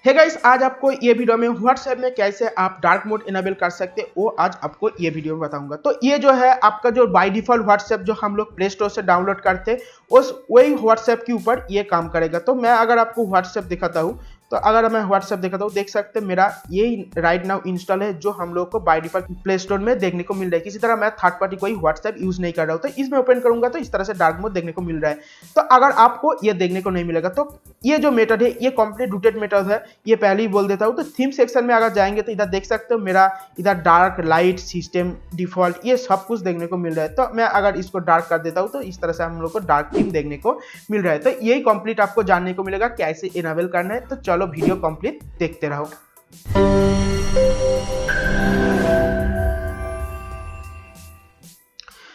Hey guys, आज आपको ये वीडियो में व्हाट्सएप में कैसे आप डार्क मोड इनेबल कर सकते हैं वो आज आपको ये वीडियो में बताऊंगा। तो ये जो है आपका जो बाय डिफॉल्ट व्हाट्सएप जो हम लोग प्ले स्टोर से डाउनलोड करते हैं उस वही व्हाट्सएप के ऊपर ये काम करेगा। तो मैं अगर आपको व्हाट्सएप दिखाता हूँ, तो अगर मैं व्हाट्सएप दिखाता हूँ, देख सकते हैं मेरा यही राइट नाउ इंस्टॉल है जो हम लोग को बाय डिफॉल्ट प्ले स्टोर में देखने को मिल रहा है। किसी तरह मैं थर्ड पार्टी कोई व्हाट्सएप यूज नहीं कर रहा हूँ। तो इसमें ओपन करूंगा तो इस तरह से डार्क मोड देखने को मिल रहा है। तो अगर आपको ये देखने को नहीं मिलेगा तो ये जो मेथड है ये कंप्लीट रूटेड मेथड है, ये पहले ही बोल देता हूँ। तो थीम सेक्शन में अगर जाएंगे तो इधर देख सकते हो मेरा इधर डार्क, लाइट, सिस्टम, डिफॉल्ट ये सब कुछ देखने को मिल रहा है। तो मैं अगर इसको डार्क कर देता हूँ तो इस तरह से हम लोग को डार्क थीम देखने को मिल रहा है। तो यही कंप्लीट आपको जानने को मिलेगा कैसे इनेबल करना है। तो चलो वीडियो कंप्लीट देखते रहो।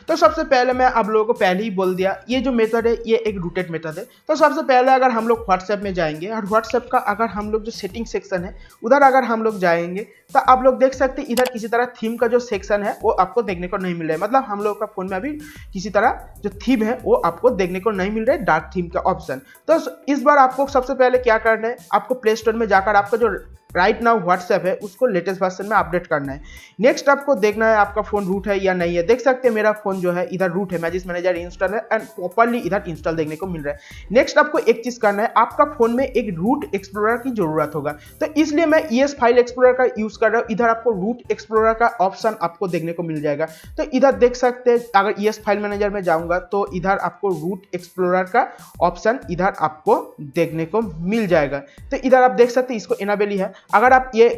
तो सबसे पहले मैं आप लोगों को पहले ही बोल दिया, ये जो मेथड है ये एक रूटेड मेथड है। तो सबसे पहले अगर हम लोग व्हाट्सएप में जाएंगे और व्हाट्सएप का अगर हम लोग जो सेटिंग सेक्शन है उधर अगर हम लोग जाएंगे तो आप लोग देख सकते हैं इधर किसी तरह थीम का जो सेक्शन है वो आपको देखने को नहीं मिल रहा है। मतलब हम लोग का फोन में अभी किसी तरह जो थीम है वो आपको देखने को नहीं मिल रहा है, डार्क थीम का ऑप्शन। तो इस बार आपको सबसे पहले क्या करना है, आपको प्ले स्टोर में जाकर आपका जो राइट नाउ व्हाट्सएप है उसको लेटेस्ट वर्जन में अपडेट करना है। नेक्स्ट आपको देखना है आपका फोन रूट है या नहीं है। देख सकते हैं मेरा फोन जो है इधर रूट है, मैजिक मैनेजर इंस्टॉल है एंड प्रॉपर्ली इधर इंस्टॉल देखने को मिल रहा है। नेक्स्ट आपको एक चीज करना है, आपका फोन में एक रूट एक्सप्लोरर की जरूरत होगा। तो इसलिए मैं ES फाइल एक्सप्लोरर का यूज कर रहा हूँ। इधर आपको रूट एक्सप्लोरर का ऑप्शन आपको देखने को मिल जाएगा। तो इधर देख सकते हैं अगर ES फाइल मैनेजर में जाऊंगा तो इधर आपको रूट एक्सप्लोरर का ऑप्शन इधर आपको देखने को मिल जाएगा। तो इधर आप देख सकते हैं इसको इनेबल ही है। अगर आप ये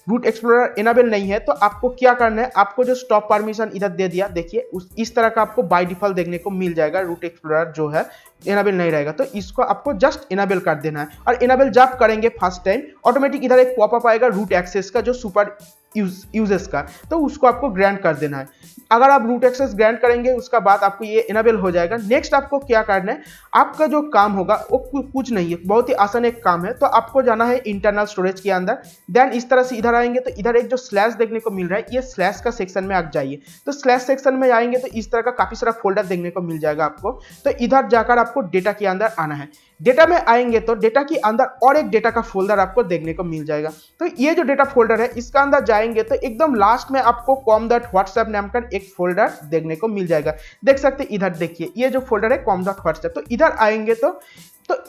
रूट एक्सप्लोरर इनेबल नहीं है तो आपको क्या करना है, आपको जो स्टॉप परमिशन इधर दे दिया, देखिए इस तरह का आपको बाय डिफॉल्ट देखने को मिल जाएगा। रूट एक्सप्लोरर जो है इनेबल नहीं रहेगा तो इसको आपको जस्ट इनेबल कर देना है। और इनेबल जब करेंगे फर्स्ट टाइम ऑटोमेटिक इधर एक पॉपअप आएगा रूट एक्सेस का जो सुपर यूजेस का, तो उसको आपको ग्रांट कर देना है। अगर आप रूट एक्सेस ग्रांट करेंगे उसका बाद आपको ये इनेबल हो जाएगा। नेक्स्ट आपको क्या करना है, आपका जो काम होगा वो कुछ नहीं है, बहुत ही आसान एक काम है। तो आपको जाना है इंटरनल स्टोरेज के अंदर, देन इस तरह से इधर आएंगे तो इधर एक जो स्लैश देखने को मिल रहा है ये स्लैश का सेक्शन में आप जाइए। तो स्लैश सेक्शन में आएंगे तो इस तरह का काफी सारा फोल्डर देखने को मिल जाएगा आपको। तो इधर जाकर आपको डेटा के अंदर आना है। डेटा में आएंगे तो डेटा के अंदर और एक डेटा का फोल्डर आपको देखने को मिल जाएगा। तो ये जो डेटा फोल्डर है इसका अंदर जाएंगे तो एकदम लास्ट में आपको com.whatsapp नाम का एक फोल्डर देखने को मिल जाएगा। देख सकते इधर देखिए ये जो फोल्डर है com.whatsapp। तो इधर आएंगे तो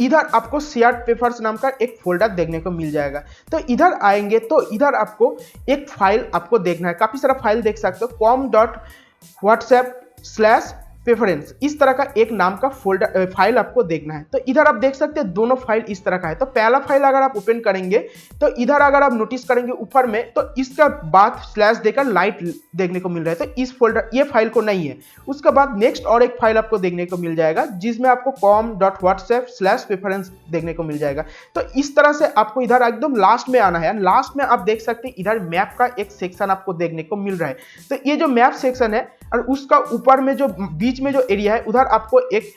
इधर आपको शेयर्ड पेपर्स नाम का एक फोल्डर देखने को मिल जाएगा। तो इधर आएंगे तो इधर आपको एक फाइल आपको देखना है, काफी सारा फाइल देख सकते हो, com.whatsapp/preference इस तरह का एक नाम का फोल्डर फाइल आपको देखना है। तो इधर आप देख सकते हैं दोनों फाइल इस तरह का है। तो पहला फाइल अगर आप ओपन करेंगे तो इधर अगर आप नोटिस करेंगे ऊपर में तो इसका बाद स्लैश देकर लाइट देखने को मिल रहा है। तो इस फोल्डर ये फाइल को नहीं है। उसके बाद नेक्स्ट और एक फाइल आपको देखने को मिल जाएगा जिसमें आपको com.whatsapp/preference देखने को मिल जाएगा। तो इस तरह से आपको इधर एकदम लास्ट में आना है। लास्ट में आप देख सकते हैं इधर मैप का एक सेक्शन आपको देखने को मिल रहा है। तो ये जो मैप सेक्शन है और उसका ऊपर में जो बीच में जो एरिया है उधर आपको एक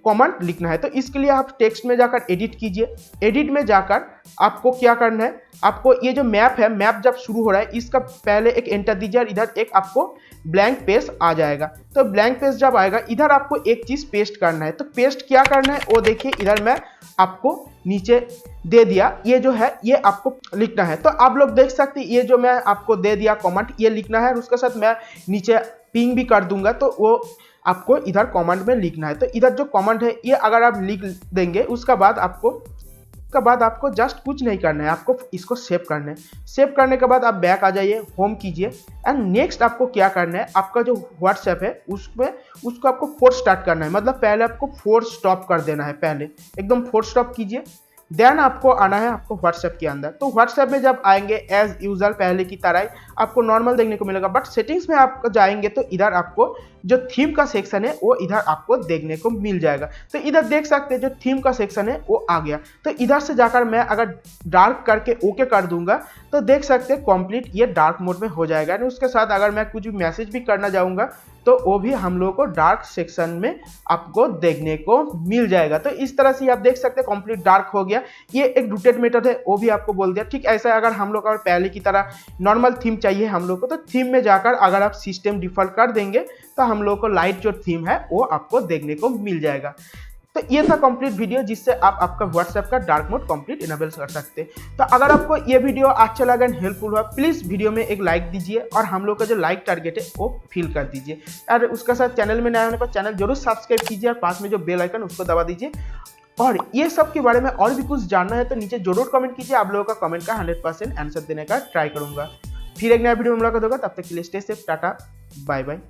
कमेंट लिखना है। तो इसके लिए आप टेक्स्ट में जाकर एडिट कीजिए। एडिट में जाकर आपको क्या करना है, आपको ये जो मैप है, मैप जब शुरू हो रहा है इसका पहले एक एंटर दीजिए और इधर एक आपको ब्लैंक पेज आ जाएगा। तो ब्लैंक पेज जब आएगा इधर आपको एक चीज पेस्ट करना है। तो पेस्ट क्या करना है वो देखिए, इधर मैं आपको नीचे दे दिया, ये जो है ये आपको लिखना है। तो आप लोग देख सकते हैं ये जो मैं आपको दे दिया कमेंट ये लिखना है और उसके साथ मैं नीचे पिंग भी कर दूंगा तो वो आपको इधर कमेंट में लिखना है। तो इधर जो कमेंट है ये अगर आप लिख देंगे उसका बाद आपको जस्ट कुछ नहीं करना है, आपको इसको सेव करना है। सेव करने के बाद आप बैक आ जाइए, होम कीजिए एंड नेक्स्ट आपको क्या करना है, आपका जो व्हाट्सएप है उसको आपको फोर्स स्टार्ट करना है। मतलब पहले आपको फोर्स स्टॉप कर देना है, पहले एकदम फोर्स स्टॉप कीजिए, देन आपको आना है आपको व्हाट्सएप के अंदर। तो व्हाट्सएप में जब आएंगे एज यूजल पहले की तरह ही आपको नॉर्मल देखने को मिलेगा। बट सेटिंग्स में आप जाएंगे तो इधर आपको जो थीम का सेक्शन है वो इधर आपको देखने को मिल जाएगा। तो इधर देख सकते हैं जो थीम का सेक्शन है वो आ गया। तो इधर से जाकर मैं अगर डार्क करके ओके कर दूंगा तो देख सकते हैं कंप्लीट ये डार्क मोड में हो जाएगा। उसके साथ अगर मैं कुछ मैसेज भी करना चाहूंगा तो वो भी हम लोगों को डार्क सेक्शन में आपको देखने को मिल जाएगा। तो इस तरह से आप देख सकते हैं कंप्लीट डार्क हो गया। ये एक रूटेड मेथड है वो भी आपको बोल दिया। ठीक ऐसा अगर हम लोग अगर पहले की तरह नॉर्मल थीम चाहिए हम लोग को तो थीम में जाकर अगर आप सिस्टम डिफॉल्ट कर देंगे तो हम लोग को लाइट जो थीम है वो आपको देखने को मिल जाएगा। तो ये था कंप्लीट वीडियो जिससे आप आपका व्हाट्सएप का डार्क मोड कंप्लीट इनेबल कर सकते हैं। तो अगर आपको ये वीडियो अच्छा लगा एंड हेल्पफुल हुआ, प्लीज वीडियो में एक लाइक दीजिए और हम लोग का जो लाइक टारगेट है वो फिल कर दीजिए। और उसके साथ चैनल में नया होने पर चैनल जरूर सब्सक्राइब कीजिए और पास में जो बेल आइकन उसको दबा दीजिए। और ये सब के बारे में और भी कुछ जानना है तो नीचे जरूर कमेंट कीजिए, आप लोगों का कमेंट का 100% आंसर देने का ट्राई करूंगा। फिर एक नया वीडियो में मुलाकात होगा, तब तक के लिए stay safe, tata bye bye.